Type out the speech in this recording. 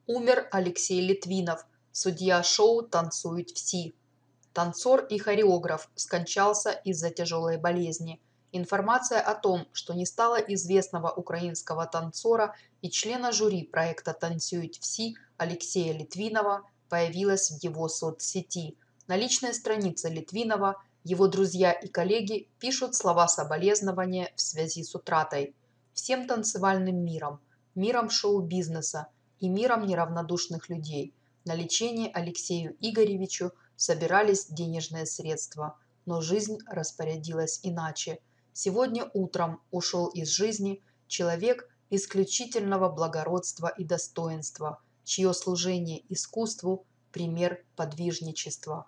Умер Алексей Литвинов, судья шоу «Танцуют все». Танцор и хореограф скончался из-за тяжелой болезни. Информация о том, что не стало известного украинского танцора и члена жюри проекта «Танцуют все» Алексея Литвинова, появилась в его соцсети. На личной странице Литвинова его друзья и коллеги пишут слова соболезнования в связи с утратой. Всем танцевальным миром, миром шоу-бизнеса и миром неравнодушных людей на лечение Алексею Игоревичу собирались денежные средства, но жизнь распорядилась иначе. Сегодня утром ушел из жизни человек исключительного благородства и достоинства, чье служение искусству – пример подвижничества.